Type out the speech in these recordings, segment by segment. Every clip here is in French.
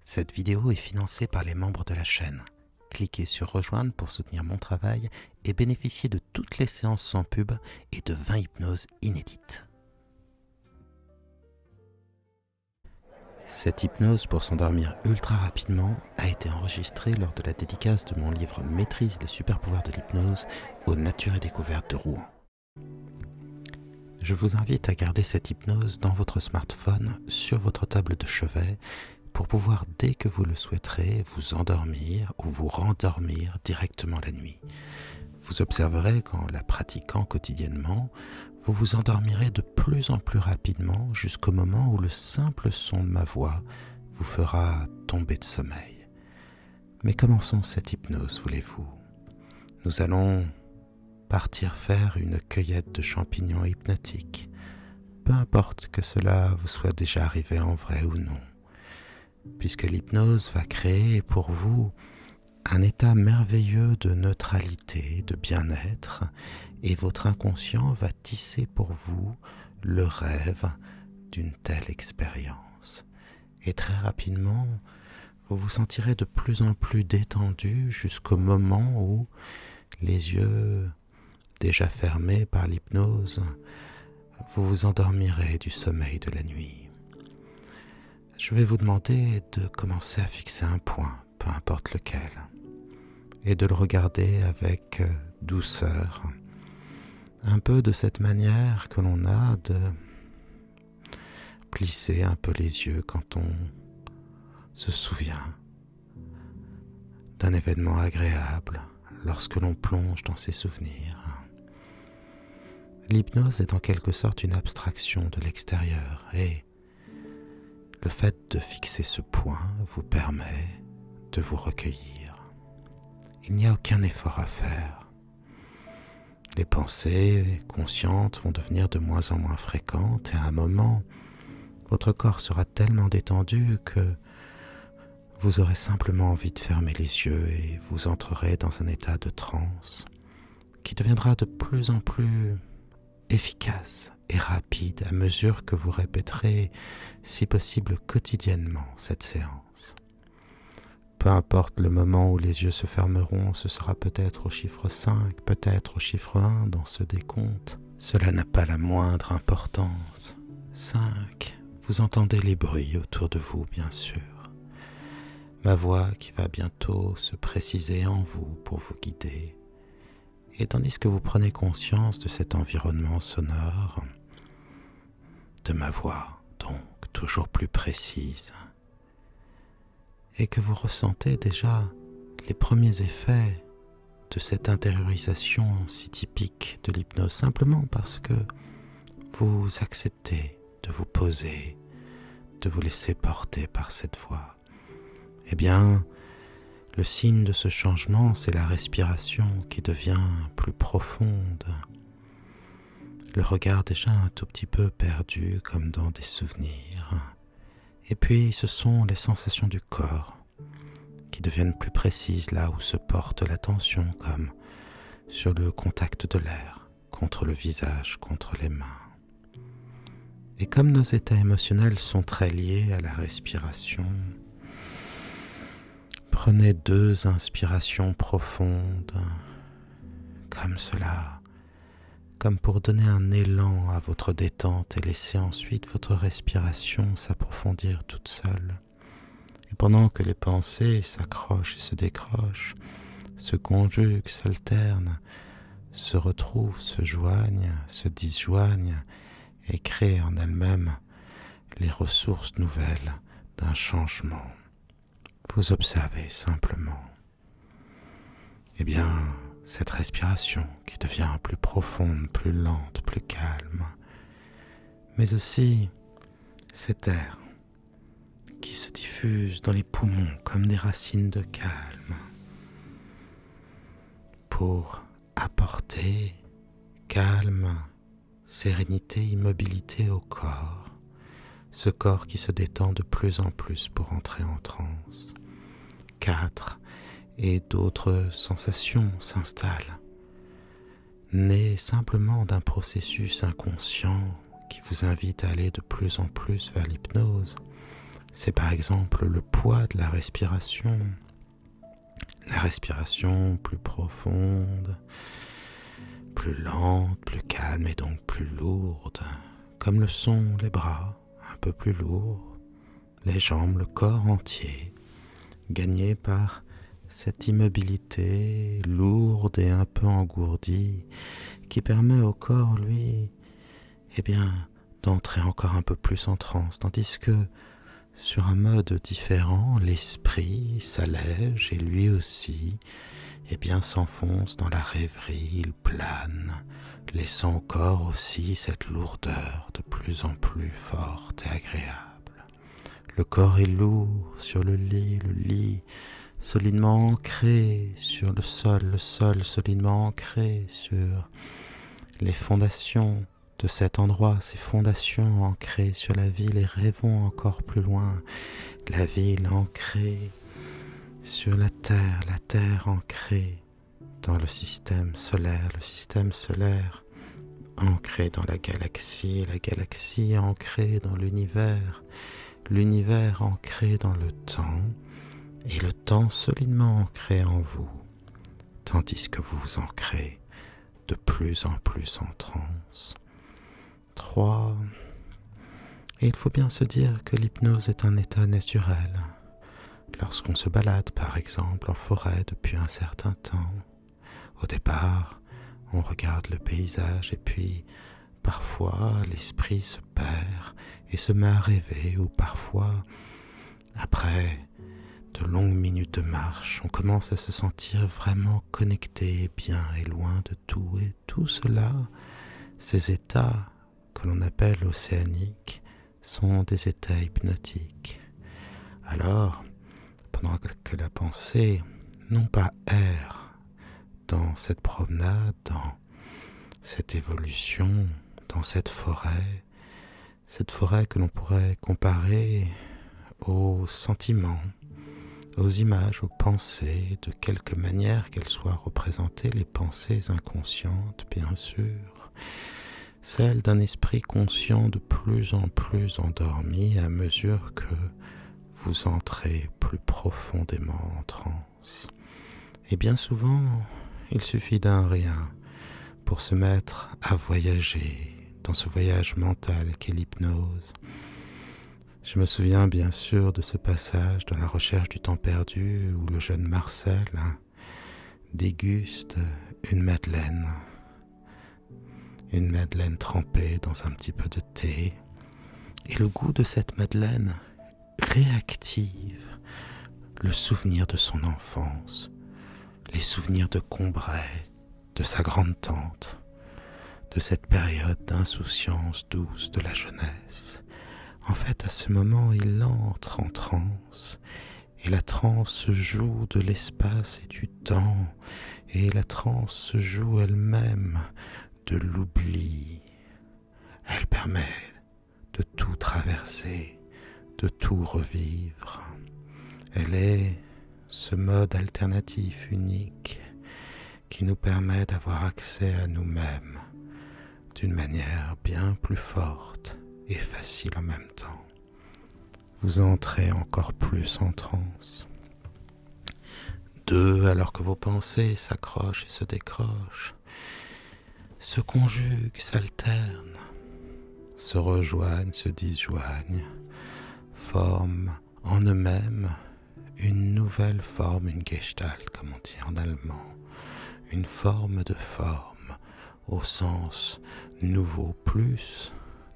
Cette vidéo est financée par les membres de la chaîne. Cliquez sur rejoindre pour soutenir mon travail et bénéficier de toutes les séances sans pub et de 20 hypnoses inédites. Cette hypnose pour s'endormir ultra rapidement a été enregistrée lors de la dédicace de mon livre Maîtrise les super pouvoirs de l'hypnose aux Nature et Découvertes de Rouen. Je vous invite à garder cette hypnose dans votre smartphone sur votre table de chevet pour pouvoir, dès que vous le souhaiterez, vous endormir ou vous rendormir directement la nuit. Vous observerez qu'en la pratiquant quotidiennement, vous vous endormirez de plus en plus rapidement jusqu'au moment où le simple son de ma voix vous fera tomber de sommeil. Mais commençons cette hypnose, voulez-vous? Nous allons partir faire une cueillette de champignons hypnotiques, peu importe que cela vous soit déjà arrivé en vrai ou non, puisque l'hypnose va créer pour vous un état merveilleux de neutralité, de bien-être, et votre inconscient va tisser pour vous le rêve d'une telle expérience. Et très rapidement, vous vous sentirez de plus en plus détendu jusqu'au moment où les yeux déjà fermés par l'hypnose, vous vous endormirez du sommeil de la nuit. Je vais vous demander de commencer à fixer un point, peu importe lequel, et de le regarder avec douceur, un peu de cette manière que l'on a de plisser un peu les yeux quand on se souvient d'un événement agréable lorsque l'on plonge dans ses souvenirs. L'hypnose est en quelque sorte une abstraction de l'extérieur et le fait de fixer ce point vous permet de vous recueillir. Il n'y a aucun effort à faire. Les pensées conscientes vont devenir de moins en moins fréquentes et à un moment, votre corps sera tellement détendu que vous aurez simplement envie de fermer les yeux et vous entrerez dans un état de transe qui deviendra de plus en plus efficace et rapide à mesure que vous répéterez, si possible quotidiennement, cette séance. Peu importe le moment où les yeux se fermeront, ce sera peut-être au chiffre 5, peut-être au chiffre 1 dans ce décompte. Cela n'a pas la moindre importance. 5. Vous entendez les bruits autour de vous, bien sûr. Ma voix qui va bientôt se préciser en vous pour vous guider. Et tandis que vous prenez conscience de cet environnement sonore, de ma voix, donc toujours plus précise, et que vous ressentez déjà les premiers effets de cette intériorisation si typique de l'hypnose, simplement parce que vous acceptez de vous poser, de vous laisser porter par cette voix. Eh bien, le signe de ce changement, c'est la respiration qui devient plus profonde. Le regard déjà un tout petit peu perdu comme dans des souvenirs. Et puis ce sont les sensations du corps qui deviennent plus précises là où se porte l'attention, comme sur le contact de l'air, contre le visage, contre les mains. Et comme nos états émotionnels sont très liés à la respiration, prenez 2 inspirations profondes, comme cela, comme pour donner un élan à votre détente et laisser ensuite votre respiration s'approfondir toute seule. Et pendant que les pensées s'accrochent et se décrochent, se conjuguent, s'alternent, se retrouvent, se joignent, se disjoignent et créent en elles-mêmes les ressources nouvelles d'un changement. Vous observez simplement. Eh bien, cette respiration qui devient plus profonde, plus lente, plus calme, mais aussi cet air qui se diffuse dans les poumons comme des racines de calme pour apporter calme, sérénité, immobilité au corps, ce corps qui se détend de plus en plus pour entrer en transe. 4. Et d'autres sensations s'installent, nées simplement d'un processus inconscient qui vous invite à aller de plus en plus vers l'hypnose. c'est par exemple le poids de la respiration plus profonde, plus lente, plus calme et donc plus lourde, comme le sont les bras, un peu plus lourds, les jambes, le corps entier, gagné par cette immobilité lourde et un peu engourdie qui permet au corps, lui, d'entrer encore un peu plus en transe, tandis que sur un mode différent, l'esprit s'allège et lui aussi, s'enfonce dans la rêverie, il plane, laissant au corps aussi cette lourdeur de plus en plus forte et agréable. Le corps est lourd sur le lit solidement ancré sur le sol solidement ancré sur les fondations de cet endroit, ces fondations ancrées sur la ville, et rêvons encore plus loin, la ville ancrée sur la terre ancrée dans le système solaire ancré dans la galaxie ancrée dans l'univers ancré dans le temps, et le temps solidement ancré en vous, tandis que vous vous ancrez de plus en plus en transe. 3. Et il faut bien se dire que l'hypnose est un état naturel. Lorsqu'on se balade par exemple en forêt depuis un certain temps, au départ, on regarde le paysage et puis parfois l'esprit se perd et se met à rêver, ou parfois, après de longues minutes de marche, on commence à se sentir vraiment connecté, bien et loin de tout. Et tout cela, ces états que l'on appelle océaniques, sont des états hypnotiques. Alors, pendant que la pensée, non pas erre dans cette promenade, dans cette évolution, dans cette forêt que l'on pourrait comparer aux sentiments, aux images, aux pensées, de quelque manière qu'elles soient représentées, les pensées inconscientes, bien sûr, celles d'un esprit conscient de plus en plus endormi à mesure que vous entrez plus profondément en transe. Et bien souvent, il suffit d'un rien pour se mettre à voyager dans ce voyage mental qu'est l'hypnose. Je me souviens bien sûr de ce passage dans La Recherche du temps perdu où le jeune Marcel déguste une madeleine trempée dans un petit peu de thé, et le goût de cette madeleine réactive le souvenir de son enfance, les souvenirs de Combray, de sa grande-tante, de cette période d'insouciance douce de la jeunesse. En fait, à ce moment, il entre en transe, et la transe se joue de l'espace et du temps, et la transe se joue elle-même de l'oubli. Elle permet de tout traverser, de tout revivre. Elle est ce mode alternatif unique qui nous permet d'avoir accès à nous-mêmes d'une manière bien plus forte et facile en même temps. Vous entrez encore plus en transe. 2. Alors que vos pensées s'accrochent et se décrochent, se conjuguent, s'alternent, se rejoignent, se disjoignent, forment en eux-mêmes une nouvelle forme, une Gestalt, comme on dit en allemand, une forme de forme, au sens nouveau, plus,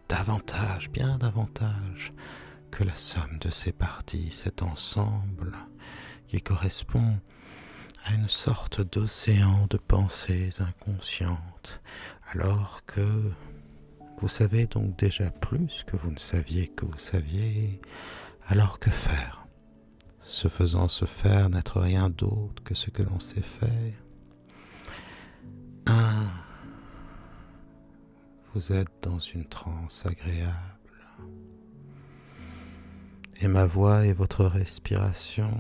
davantage, bien davantage que la somme de ces parties, cet ensemble qui correspond à une sorte d'océan de pensées inconscientes, alors que vous savez donc déjà plus que vous ne saviez que vous saviez. Alors que faire? Ce faisant se faire n'être rien d'autre que ce que l'on sait faire. 1. Vous êtes dans une transe agréable. Et ma voix et votre respiration,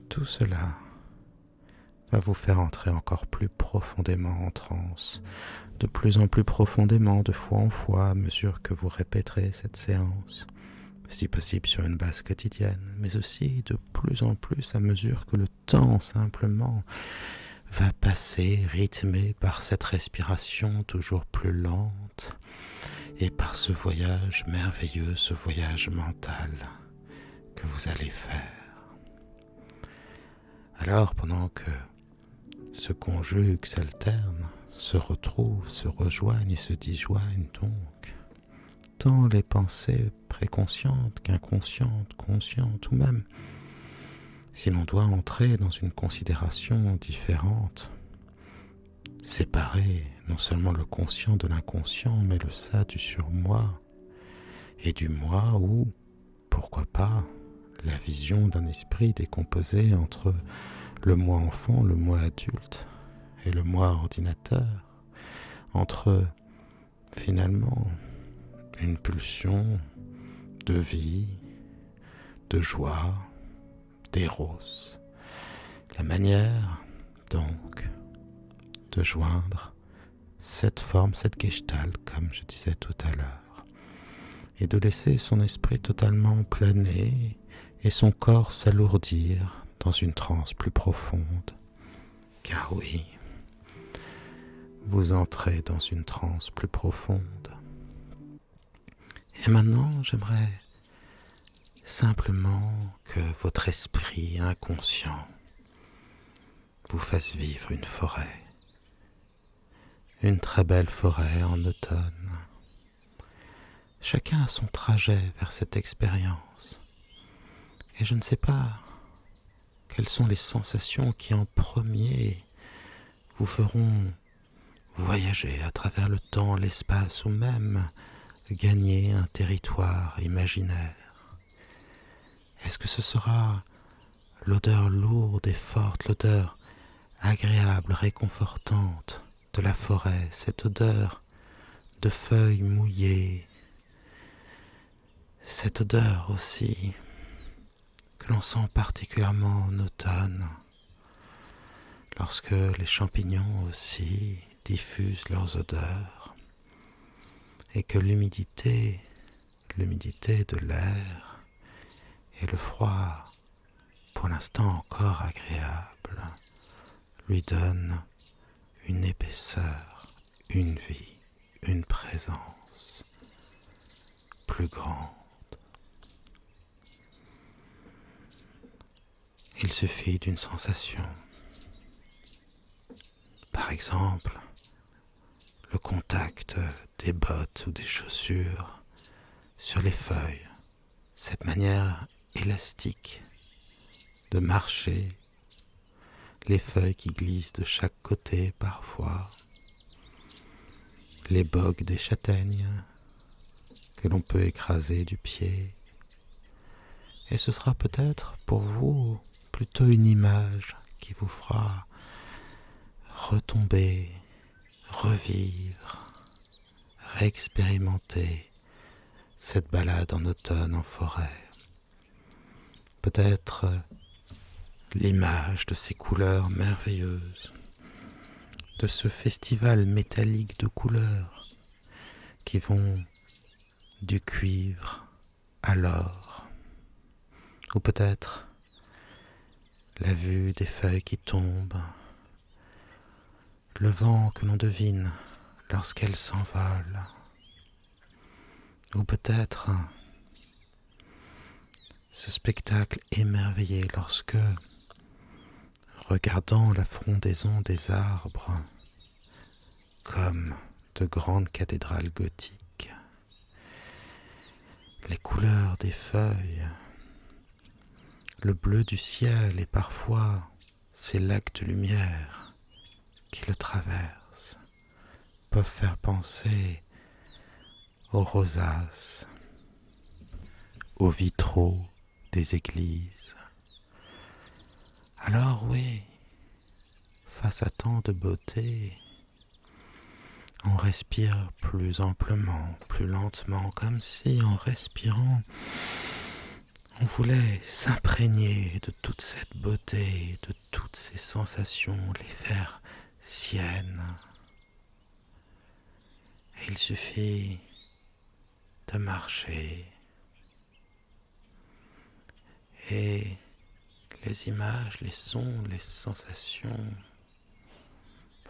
tout cela va vous faire entrer encore plus profondément en transe, de plus en plus profondément, de fois en fois, à mesure que vous répéterez cette séance, si possible sur une base quotidienne, mais aussi de plus en plus à mesure que le temps simplement va passer, rythmé par cette respiration toujours plus lente et par ce voyage merveilleux, ce voyage mental que vous allez faire. Alors, pendant que se conjuguent, s'alternent, se retrouvent, se rejoignent et se disjoignent donc, tant les pensées préconscientes qu'inconscientes, conscientes ou même, si l'on doit entrer dans une considération différente, séparer non seulement le conscient de l'inconscient, mais le ça du surmoi et du moi ou, pourquoi pas, la vision d'un esprit décomposé entre le moi enfant, le moi adulte et le moi ordinateur, entre finalement une pulsion de vie, de joie, d'éros, la manière donc de joindre cette forme, cette gestalt, comme je disais tout à l'heure, et de laisser son esprit totalement planer et son corps s'alourdir dans une transe plus profonde. Car oui, vous entrez dans une transe plus profonde. Et maintenant, j'aimerais simplement que votre esprit inconscient vous fasse vivre une forêt. Une très belle forêt en automne. Chacun a son trajet vers cette expérience. Et je ne sais pas quelles sont les sensations qui en premier vous feront voyager à travers le temps, l'espace ou même gagner un territoire imaginaire. Est-ce que ce sera l'odeur lourde et forte, l'odeur agréable, réconfortante de la forêt, cette odeur de feuilles mouillées, cette odeur aussi que l'on sent particulièrement en automne, lorsque les champignons aussi diffusent leurs odeurs et que l'humidité de l'air et le froid, pour l'instant encore agréable, lui donnent une épaisseur, une vie, une présence plus grande. Il suffit d'une sensation. Par exemple, le contact des bottes ou des chaussures sur les feuilles, cette manière élastique de marcher, les feuilles qui glissent de chaque côté parfois, les bogues des châtaignes que l'on peut écraser du pied. Et ce sera peut-être pour vous plutôt une image qui vous fera retomber, revivre, réexpérimenter cette balade en automne en forêt. Peut-être l'image de ces couleurs merveilleuses, de ce festival métallique de couleurs qui vont du cuivre à l'or, ou peut-être la vue des feuilles qui tombent, le vent que l'on devine lorsqu'elles s'envolent, ou peut-être ce spectacle émerveillé lorsque, regardant la frondaison des arbres comme de grandes cathédrales gothiques, les couleurs des feuilles, le bleu du ciel et parfois ces lacs de lumière qui le traversent peuvent faire penser aux rosaces, aux vitraux des églises. Alors oui, face à tant de beauté, on respire plus amplement, plus lentement, comme si en respirant, On voulait s'imprégner de toute cette beauté, de toutes ces sensations, les faire siennes. Et il suffit de marcher et les images, les sons, les sensations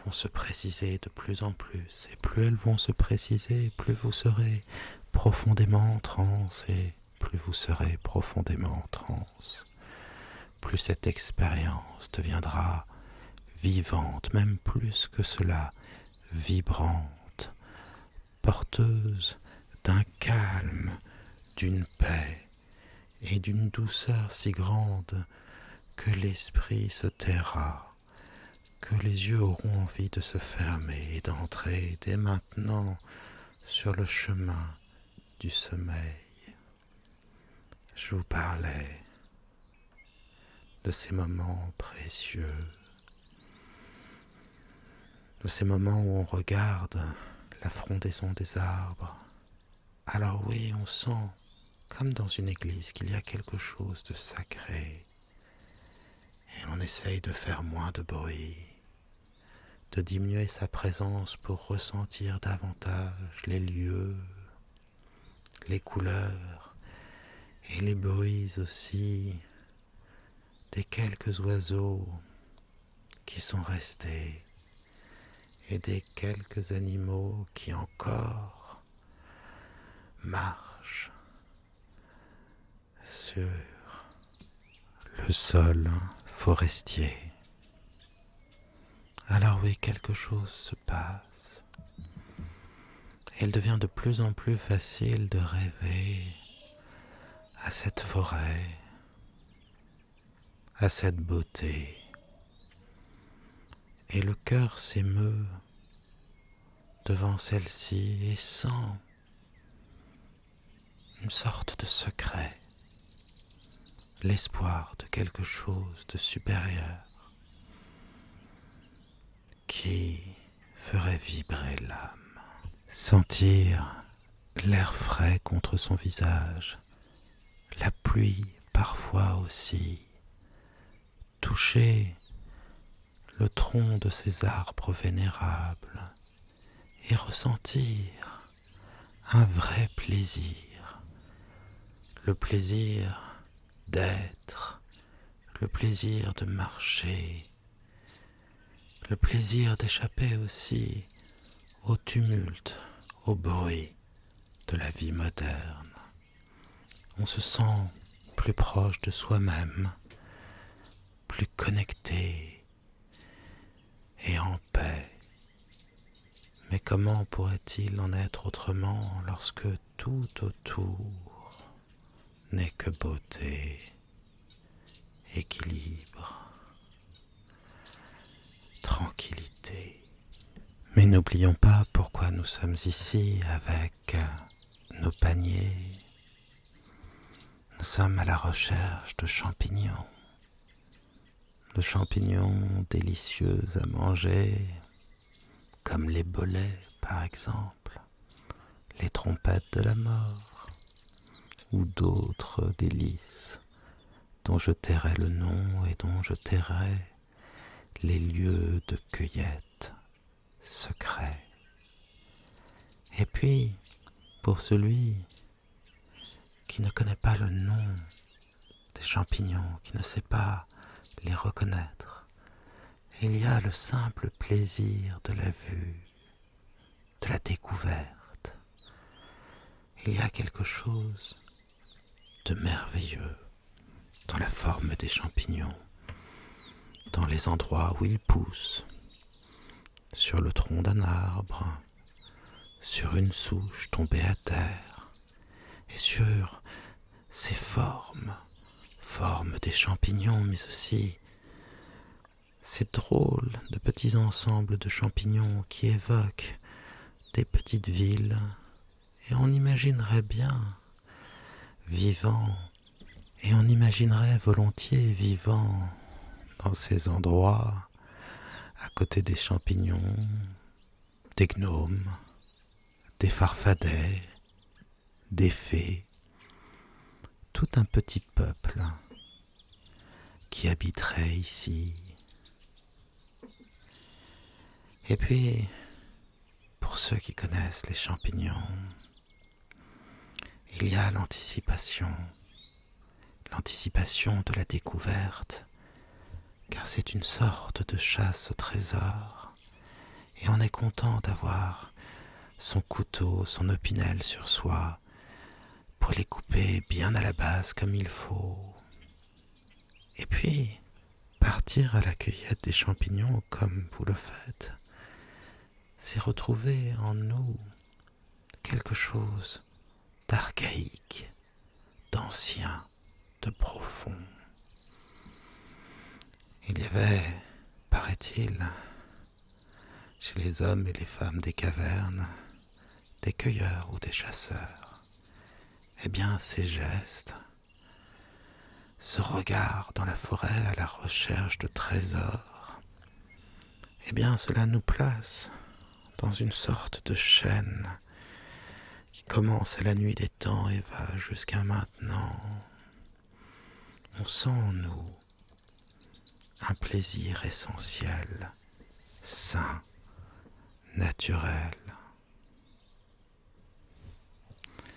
vont se préciser de plus en plus. Et plus elles vont se préciser, plus vous serez profondément en transe et plus vous serez profondément en transe. Plus cette expérience deviendra vivante, même plus que cela, vibrante, porteuse d'un calme, d'une paix et d'une douceur si grande que l'esprit se taira, que les yeux auront envie de se fermer et d'entrer dès maintenant sur le chemin du sommeil. Je vous parlais de ces moments précieux, de ces moments où on regarde la frondaison des arbres. Alors oui, on sent, comme dans une église, qu'il y a quelque chose de sacré. Et on essaye de faire moins de bruit, de diminuer sa présence pour ressentir davantage les lieux, les couleurs et les bruits aussi des quelques oiseaux qui sont restés et des quelques animaux qui encore marchent sur le sol forestier. Alors oui, quelque chose se passe. Il devient de plus en plus facile de rêver à cette forêt, à cette beauté. Et le cœur s'émeut devant celle-ci et sent une sorte de secret, l'espoir de quelque chose de supérieur qui ferait vibrer l'âme. Sentir l'air frais contre son visage, la pluie parfois aussi, toucher le tronc de ces arbres vénérables et ressentir un vrai plaisir, le plaisir d'être, le plaisir de marcher, le plaisir d'échapper aussi au tumulte, au bruit de la vie moderne. On se sent plus proche de soi-même, plus connecté et en paix. Mais comment pourrait-il en être autrement lorsque tout autour n'est que beauté, équilibre, tranquillité? Mais n'oublions pas pourquoi nous sommes ici avec nos paniers. Nous sommes à la recherche de champignons délicieux à manger, comme les bolets par exemple, les trompettes de la mort, ou d'autres délices dont je tairai le nom et dont je tairai les lieux de cueillette secrets. Et puis, pour celui qui ne connaît pas le nom des champignons, qui ne sait pas les reconnaître, il y a le simple plaisir de la vue, de la découverte. Il y a quelque chose de merveilleux dans la forme des champignons, dans les endroits où ils poussent, sur le tronc d'un arbre, sur une souche tombée à terre, et sur ces formes des champignons, mais aussi ces drôles de petits ensembles de champignons qui évoquent des petites villes, et on imaginerait bien vivant, et on imaginerait volontiers vivant dans ces endroits, à côté des champignons, des gnomes, des farfadets, des fées, tout un petit peuple qui habiterait ici. Et puis, pour ceux qui connaissent les champignons, il y a l'anticipation de la découverte, car c'est une sorte de chasse au trésor, et on est content d'avoir son couteau, son opinel sur soi, pour les couper bien à la base comme il faut. Et puis, partir à la cueillette des champignons comme vous le faites, c'est retrouver en nous quelque chose d'archaïque, d'ancien, de profond. Il y avait, paraît-il, chez les hommes et les femmes des cavernes, des cueilleurs ou des chasseurs. Eh bien, ces gestes, ce regard dans la forêt à la recherche de trésors, eh bien, cela nous place dans une sorte de chaîne qui commence à la nuit des temps et va jusqu'à maintenant. On sent en nous un plaisir essentiel, sain, naturel.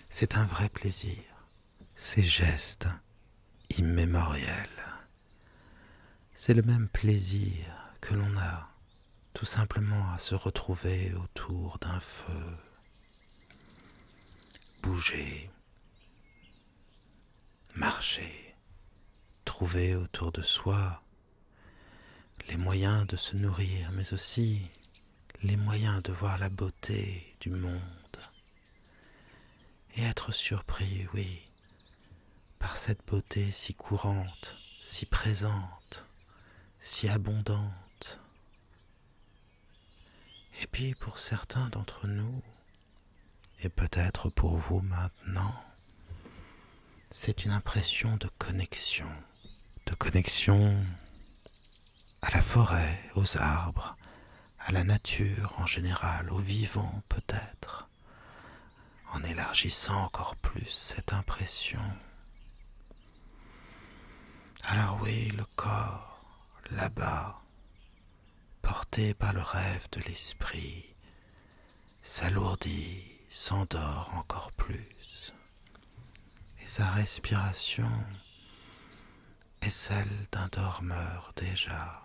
C'est un vrai plaisir, ces gestes immémoriels. C'est le même plaisir que l'on a tout simplement à se retrouver autour d'un feu, bouger, marcher, trouver autour de soi les moyens de se nourrir, mais aussi les moyens de voir la beauté du monde et être surpris, oui, par cette beauté si courante, si présente, si abondante. Et puis pour certains d'entre nous, et peut-être pour vous maintenant, c'est une impression de connexion à la forêt, aux arbres, à la nature en général, au vivant peut-être, en élargissant encore plus cette impression. Alors oui, le corps, là-bas, porté par le rêve de l'esprit, s'alourdit, s'endort encore plus. Et sa respiration est celle d'un dormeur déjà.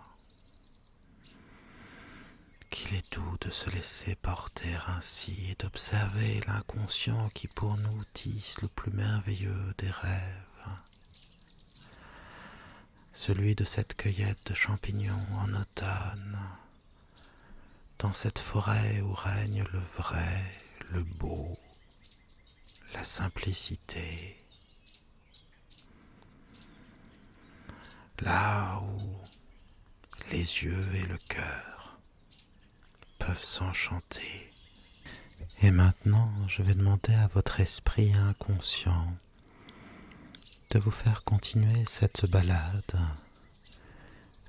Qu'il est doux de se laisser porter ainsi et d'observer l'inconscient qui pour nous tisse le plus merveilleux des rêves. Celui de cette cueillette de champignons en automne, dans cette forêt où règne le vrai, le beau, la simplicité. Là où les yeux et le cœur peuvent s'enchanter. Et maintenant, je vais demander à votre esprit inconscient de vous faire continuer cette balade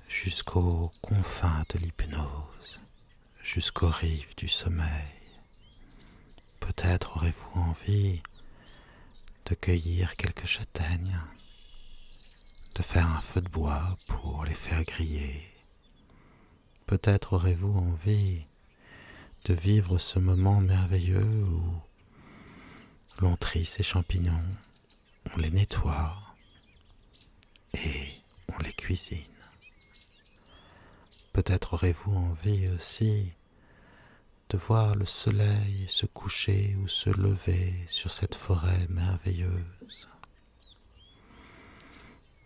jusqu'aux confins de l'hypnose, jusqu'aux rives du sommeil. Peut-être aurez-vous envie de cueillir quelques châtaignes, de faire un feu de bois pour les faire griller. Peut-être aurez-vous envie de vivre ce moment merveilleux où l'on trie ses champignons, on les nettoie et on les cuisine. Peut-être aurez-vous envie aussi de voir le soleil se coucher ou se lever sur cette forêt merveilleuse.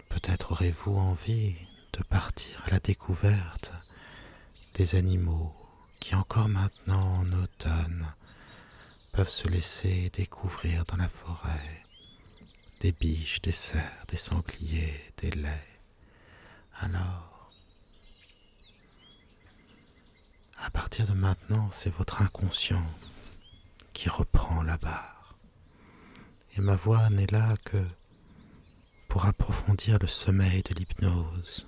Peut-être aurez-vous envie de partir à la découverte des animaux qui encore maintenant en automne peuvent se laisser découvrir dans la forêt, des biches, des cerfs, des sangliers, des laies. Alors, à partir de maintenant, c'est votre inconscient qui reprend la barre. Et ma voix n'est là que pour approfondir le sommeil de l'hypnose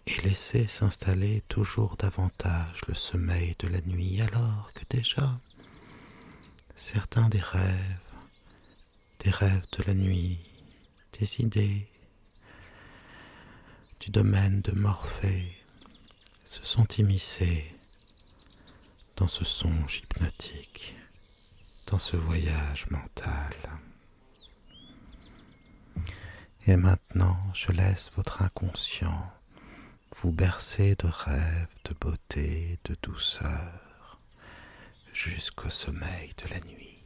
et laisser s'installer toujours davantage le sommeil de la nuit, alors que déjà certains des rêves, des rêves de la nuit, des idées du domaine de Morphée se sont immiscées dans ce songe hypnotique, dans ce voyage mental. Et maintenant, je laisse votre inconscient vous bercer de rêves, de beauté, de douceur, jusqu'au sommeil de la nuit.